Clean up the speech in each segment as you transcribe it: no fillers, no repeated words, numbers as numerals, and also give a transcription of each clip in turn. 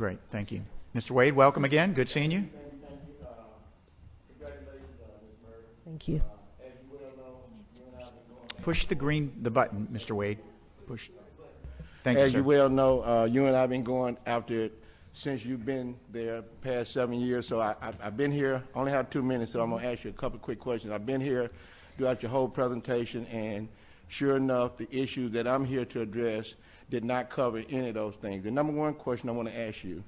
Great, thank you. Mr. Wade, welcome again. Good seeing you. Thank you. Congratulations, Ms. Murray. Thank you. As you well know, you and I have been going Push the button, Mr. Wade. Push. Thank you, As sir. you well know, you and I have been going after it since you've been there past 7 years. So I've been here, only have 2 minutes, so I'm going to ask you a couple of quick questions. I've been here throughout your whole presentation, and sure enough, the issues that I'm here to address did not cover any of those things. The number one question I want to ask you,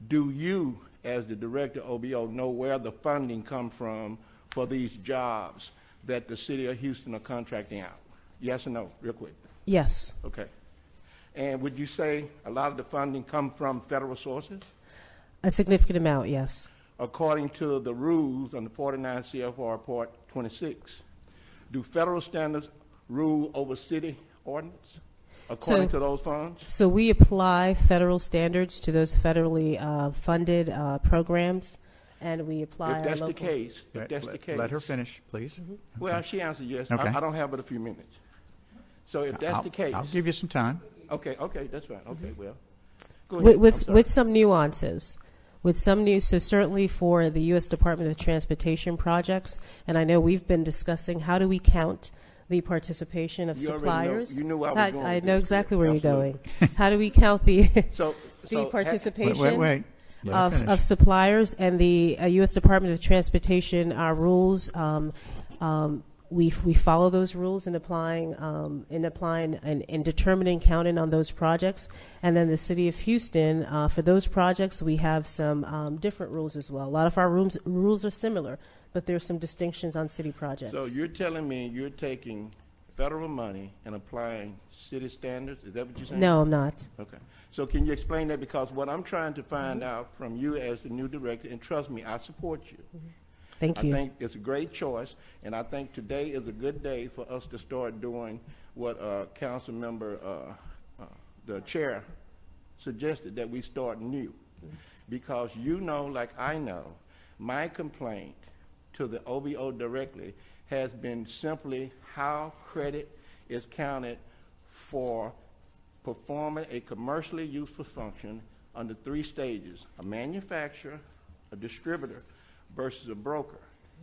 do you, as the director of OBO, know where the funding comes from for these jobs that the city of Houston are contracting out? Yes or no, real quick. Yes. Okay. And would you say a lot of the funding come from federal sources? A significant amount, yes. According to the rules on the 49 CFR Part 26, do federal standards rule over city ordinance according to those funds? So we apply federal standards to those federally funded programs, and we apply If that's our the local... case, if that's the case. Let her finish, please. Mm-hmm. Well, she answered yes. Okay. I don't have but a few minutes. So if that's the case. I'll give you some time. Okay, that's fine. Okay, well. Go With, ahead. with some nuances. So certainly for the U.S. Department of Transportation projects, and I know we've been discussing how do we count the participation of You already suppliers. know- you knew I was going I with know this. exactly where Absolutely. you're going. How do we count the So participation Wait. Let her finish. of suppliers and the U.S. Department of Transportation rules? We follow those rules in applying and determining counting on those projects. And then the city of Houston, for those projects, we have some different rules as well. A lot of our rules are similar, but there's some distinctions on city projects. So you're telling me you're taking federal money and applying city standards? Is that what you're saying? No, I'm not. Okay. So can you explain that? Because what I'm trying to find out from you as the new director, and trust me, I support you. Thank you. I think it's a great choice, and I think today is a good day for us to start doing what council member, the chair, suggested, that we start new. Because you know, like I know, my complaint to the OBO directly has been simply how credit is counted for performing a commercially useful function under 3 stages: a manufacturer, a distributor, versus a broker.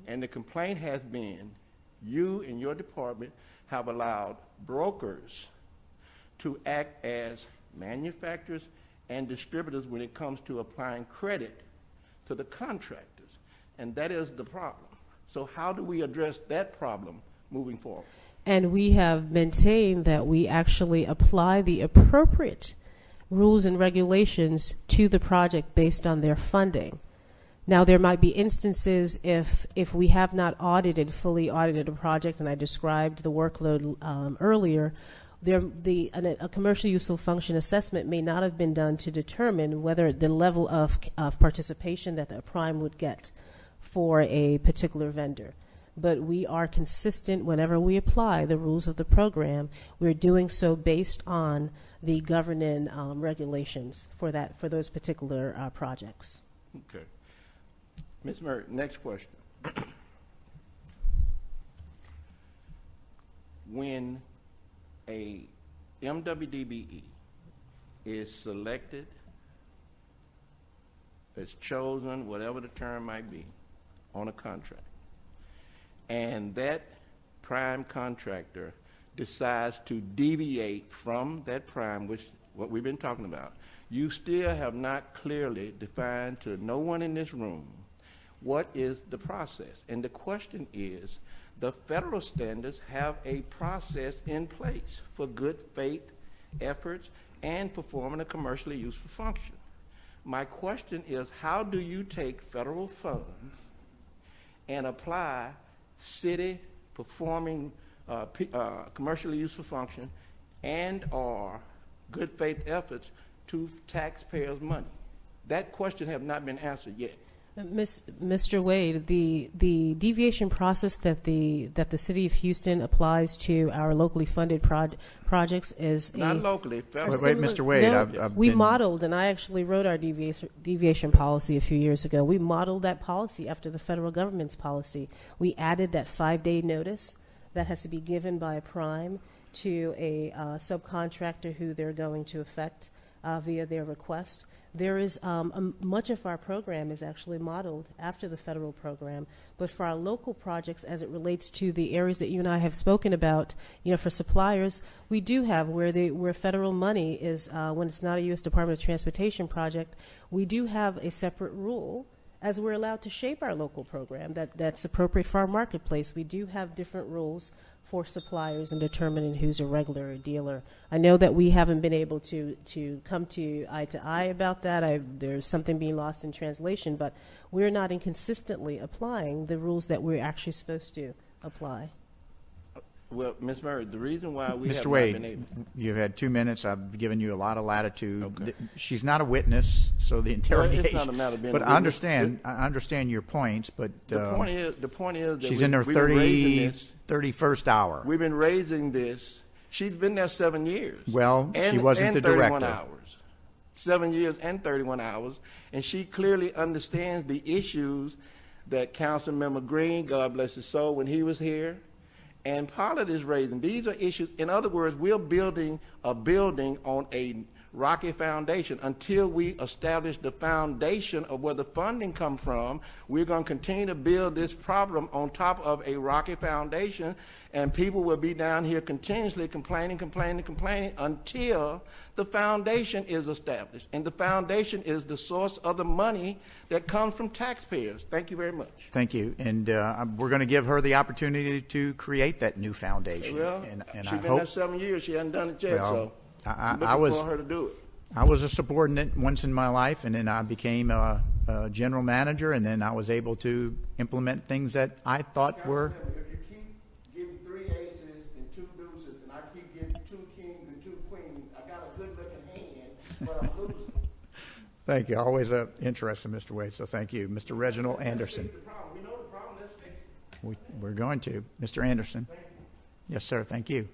And the complaint has been you and your department have allowed brokers to act as manufacturers and distributors when it comes to applying credit to the contractors. And that is the problem. So how do we address that problem moving forward? And we have maintained that we actually apply the appropriate rules and regulations to the project based on their funding. Now, there might be instances if we have not fully audited a project, and I described the workload earlier, a commercial useful function assessment may not have been done to determine whether the level of participation that the prime would get for a particular vendor. But we are consistent whenever we apply the rules of the program. We're doing so based on the governing regulations for those particular projects. Okay. Ms. Murray, next question. When a MWDBE is selected, is chosen, whatever the term might be, on a contract, and that prime contractor decides to deviate from that prime, which what we've been talking about, you still have not clearly defined to no one in this room what is the process. And the question is, the federal standards have a process in place for good faith efforts and performing a commercially useful function. My question is, how do you take federal funds and apply city performing commercially useful function and or good faith efforts to taxpayers' money? That question has not been answered yet. Mr. Wade, the deviation process that the city of Houston applies to our locally funded projects is not locally. Wait, Mr. Wade. No, we modeled, and I actually wrote our deviation policy a few years ago. We modeled that policy after the federal government's policy. We added that 5-day notice that has to be given by a prime to a subcontractor who they're going to affect via their request. There is much of our program is actually modeled after the federal program, but for our local projects, as it relates to the areas that you and I have spoken about, for suppliers, we do have where federal money is when it's not a U.S. Department of Transportation project, we do have a separate rule as we're allowed to shape our local program that's appropriate for our marketplace. We do have different rules for suppliers and determining who's a regular or dealer. I know that we haven't been able to come to eye about that. There's something being lost in translation, but we're not inconsistently applying the rules that we're actually supposed to apply. Well, Ms. Murray, the reason why we have Mr. Wade, not been able... you've had 2 minutes. I've given you a lot of latitude. Okay. She's not a witness, so the interrogation. Well, it's not a matter of being but a I witness. understand your points. But The point is that she's in her we've been raising this. 31st hour. We've been raising this. She's been there 7 years. Well, she wasn't the 31 director. hours. 7 years and 31 hours. And she clearly understands the issues that Councilmember Green, God bless his soul, when he was here, and Pollard is raising. These are issues. In other words, we're building a building on a rocky foundation. Until we establish the foundation of where the funding comes from, we're going to continue to build this problem on top of a rocky foundation, and people will be down here continuously complaining until the foundation is established. And the foundation is the source of the money that comes from taxpayers. Thank you very much. Thank you. And we're going to give her the opportunity to create that new foundation. Well, and she's I been hope, there 7 years. She hasn't done it yet, Well, so I'm I looking was for her to do it. I was a subordinate once in my life, and then I became a general manager, and then I was able to implement things that I thought were. If you keep giving 3 aces and 2 deuces, and I keep giving 2 kings and 2 queens, I got a good-looking hand, but I'm losing. Thank you. Always interested, Mr. Wade, so thank you. Mr. Reginald Anderson. We know the problem. Let's fix it. We're going to. Mr. Anderson. Yes, sir. Thank you.